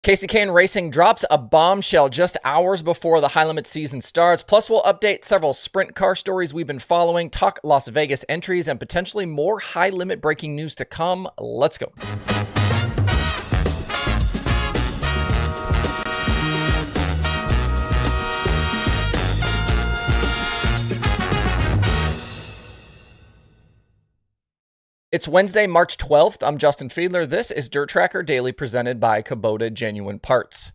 Kasey Kahne Racing drops a bombshell just hours before the high limit season starts. Plus, we'll update several sprint car stories we've been following, talk Las Vegas entries, and potentially more high limit breaking news to come. Let's go. It's Wednesday, March 12th. I'm Justin Fiedler. This is DIRTRACKR Daily presented by Kubota Genuine Parts.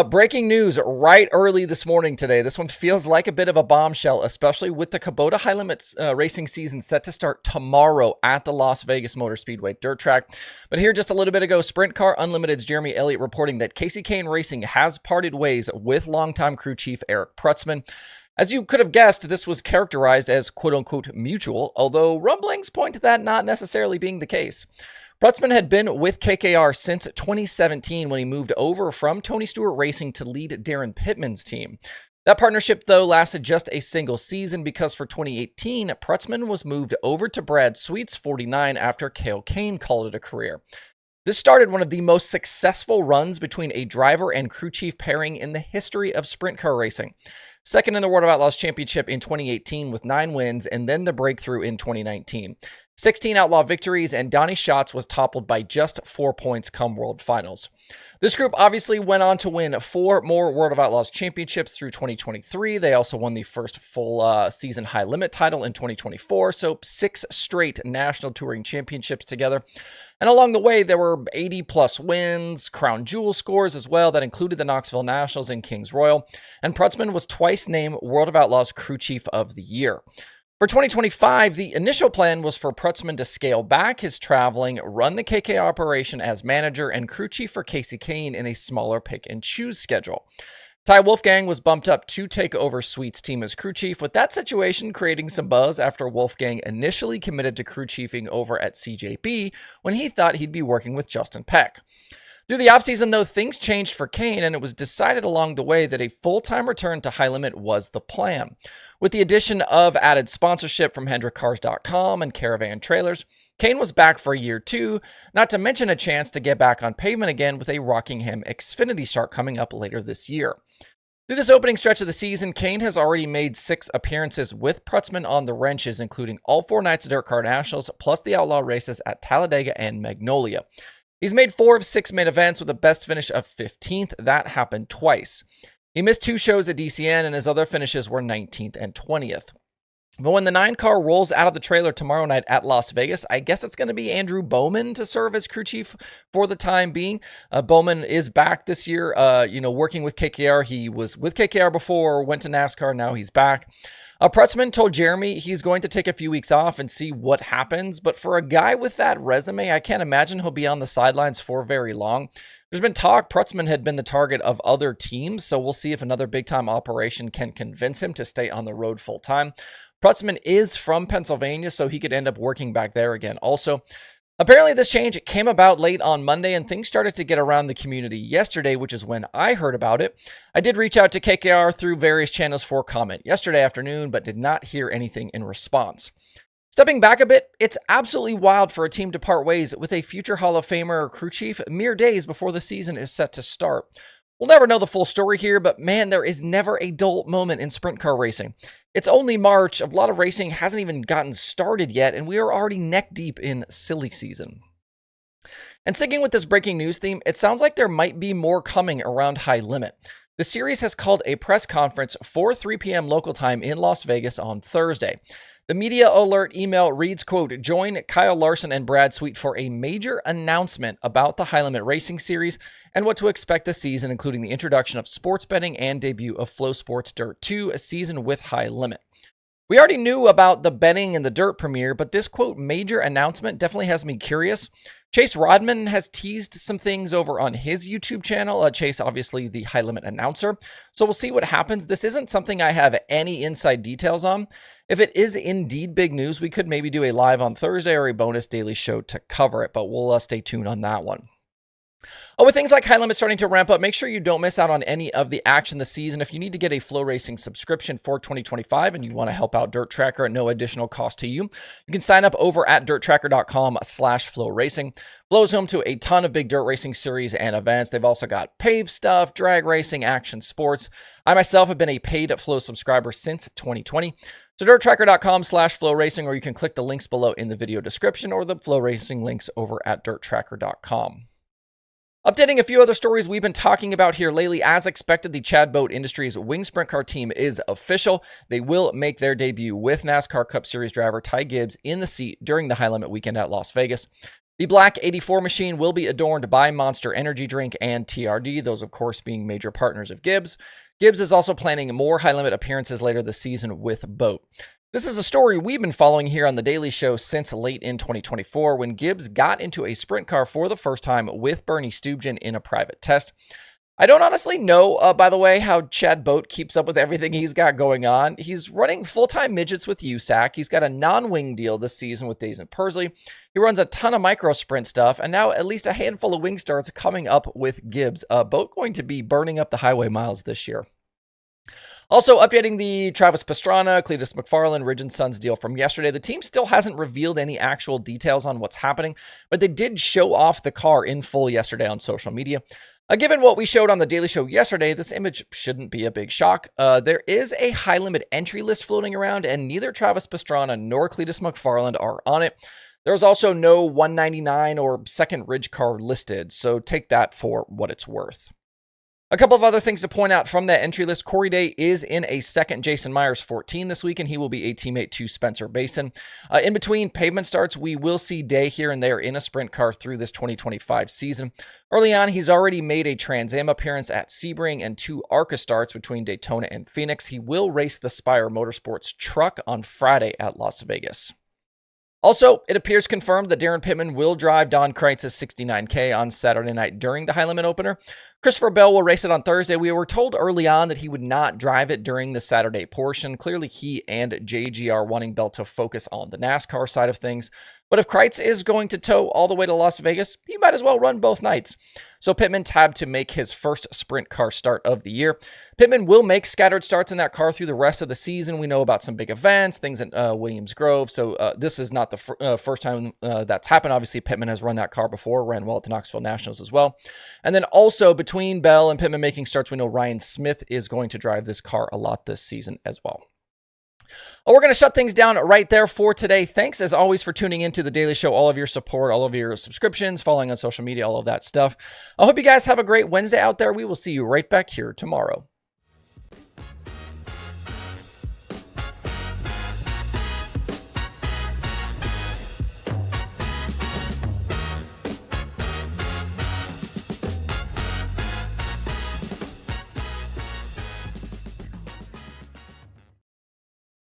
Breaking news right early this morning today. This one feels like a bit of a bombshell, especially with the Kubota High Limits racing season set to start tomorrow at the Las Vegas Motor Speedway dirt track. But here just a little bit ago, Sprint Car Unlimited's Jeremy Elliott reporting that Kasey Kahne Racing has parted ways with longtime crew chief Eric Prutzman. As you could have guessed, this was characterized as quote-unquote mutual, although rumblings point to that not necessarily being the case. Prutzman had been with KKR since 2017 when he moved over from Tony Stewart Racing to lead Daryn Pittman's team. That partnership, though, lasted just a single season because for 2018, Prutzman was moved over to Brad Sweet's 49 after Cale Kane called it a career. This started one of the most successful runs between a driver and crew chief pairing in the history of sprint car racing. Second in the World of Outlaws Championship in 2018 with 9 wins, and then the breakthrough in 2019. 16 Outlaw victories, and Donnie Schatz was toppled by just 4 points come World Finals. This group obviously went on to win 4 more World of Outlaws Championships through 2023. They also won the first full season high limit title in 2024, so 6 straight National Touring Championships together. And along the way, there were 80-plus wins, crown jewel scores as well that included the Knoxville Nationals and Kings Royal, and Prutzman was twice named World of Outlaws Crew Chief of the Year. For 2025, the initial plan was for Prutzman to scale back his traveling, run the KK operation as manager, and crew chief for Kasey Kahne in a smaller pick-and-choose schedule. Ty Wolfgang was bumped up to take over Sweet's team as crew chief, with that situation creating some buzz after Wolfgang initially committed to crew chiefing over at CJB when he thought he'd be working with Justin Peck. Through the offseason, though, things changed for Kahne, and it was decided along the way that a full-time return to High Limit was the plan. With the addition of added sponsorship from HendrickCars.com and Caravan Trailers, Kahne was back for year 2, not to mention a chance to get back on pavement again with a Rockingham Xfinity start coming up later this year. Through this opening stretch of the season, Kahne has already made 6 appearances with Prutzman on the wrenches, including all 4 nights of Dirt Car Nationals, plus the Outlaw races at Talladega and Magnolia. He's made 4 of 6 main events with a best finish of 15th. That happened twice. He missed 2 shows at DCN, and his other finishes were 19th and 20th. But when the 9-car rolls out of the trailer tomorrow night at Las Vegas, I guess it's going to be Andrew Bowman to serve as crew chief for the time being. Bowman is back this year, working with KKR. He was with KKR before, went to NASCAR, now he's back. Prutzman told Jeremy he's going to take a few weeks off and see what happens, but for a guy with that resume, I can't imagine he'll be on the sidelines for very long. There's been talk Prutzman had been the target of other teams, so we'll see if another big-time operation can convince him to stay on the road full-time. Prutzman is from Pennsylvania, so he could end up working back there again also. Apparently, this change came about late on Monday, and things started to get around the community yesterday, which is when I heard about it. I did reach out to KKR through various channels for comment yesterday afternoon, but did not hear anything in response. Stepping back a bit, it's absolutely wild for a team to part ways with a future Hall of Famer or crew chief mere days before the season is set to start. We'll never know the full story here, but man, there is never a dull moment in sprint car racing. It's only March, a lot of racing hasn't even gotten started yet, and we are already neck deep in silly season. And sticking with this breaking news theme, it sounds like there might be more coming around High Limit. The series has called a press conference for 3 p.m. local time in Las Vegas on Thursday. The media alert email reads, quote, "Join Kyle Larson and Brad Sweet for a major announcement about the High Limit Racing Series and what to expect this season, including the introduction of sports betting and debut of Flow Sports Dirt 2, a season with High Limit." We already knew about the betting and the dirt premiere, but this, quote, major announcement definitely has me curious. Chase Rodman has teased some things over on his YouTube channel. Chase, obviously the High Limit announcer. So we'll see what happens. This isn't something I have any inside details on. If it is indeed big news, we could maybe do a live on Thursday or a bonus daily show to cover it, but we'll stay tuned on that one. Oh, with things like high limit starting to ramp up, make sure you don't miss out on any of the action this season. If you need to get a Flow Racing subscription for 2025 and you want to help out Dirt Tracker at no additional cost to you, you can sign up over at DIRTRACKR.com/Flow Racing. Flow's home to a ton of big dirt racing series and events. They've also got paved stuff, drag racing, action sports. I myself have been a paid Flow subscriber since 2020. So DIRTRACKR.com/Flow Racing, or you can click the links below in the video description or the Flow Racing links over at DIRTRACKR.com. Updating a few other stories we've been talking about here lately. As expected, the Chad Boat Industries Wing Sprint Car team is official. They will make their debut with NASCAR Cup Series driver Ty Gibbs in the seat during the high limit weekend at Las Vegas. The Black 84 machine will be adorned by Monster Energy Drink and TRD, those of course being major partners of Gibbs. Gibbs is also planning more high limit appearances later this season with Boat. This is a story we've been following here on The Daily Show since late in 2024 when Gibbs got into a sprint car for the first time with Bernie Stubjen in a private test. I don't honestly know, by the way, how Chad Boat keeps up with everything he's got going on. He's running full-time midgets with USAC. He's got a non-wing deal this season with Days and Pursley. He runs a ton of micro sprint stuff, and now at least a handful of wing starts coming up with Gibbs. Boat going to be burning up the highway miles this year. Also, updating the Travis Pastrana, Cleetus McFarland, Ridge & Sons deal from yesterday. The team still hasn't revealed any actual details on what's happening, but they did show off the car in full yesterday on social media. Given what we showed on The Daily Show yesterday, this image shouldn't be a big shock. There is a high-limit entry list floating around, and neither Travis Pastrana nor Cleetus McFarland are on it. There's also no 199 or second Ridge car listed, so take that for what it's worth. A couple of other things to point out from that entry list. Corey Day is in a second Jason Myers 14 this week, and he will be a teammate to Spencer Basin. In between pavement starts, we will see Day here and there in a sprint car through this 2025 season. Early on, he's already made a Trans Am appearance at Sebring and 2 ARCA starts between Daytona and Phoenix. He will race the Spire Motorsports truck on Friday at Las Vegas. Also, it appears confirmed that Daryn Pittman will drive Don Kreitz's 69K on Saturday night during the high limit opener. Christopher Bell will race it on Thursday. We were told early on that he would not drive it during the Saturday portion. Clearly, he and JG are wanting Bell to focus on the NASCAR side of things. But if Kreitz is going to tow all the way to Las Vegas, he might as well run both nights. So Pittman tabbed to make his first sprint car start of the year. Pittman will make scattered starts in that car through the rest of the season. We know about some big events, things at Williams Grove. So this is not the first time that's happened. Obviously, Pittman has run that car before, ran well at the Knoxville Nationals as well. And then also between Bell and Pittman making starts, we know Ryan Smith is going to drive this car a lot this season as well. We're going to shut things down right there for today. Thanks, as always, for tuning into The Daily Show, all of your support, all of your subscriptions, following on social media, all of that stuff. I hope you guys have a great Wednesday out there. We will see you right back here tomorrow.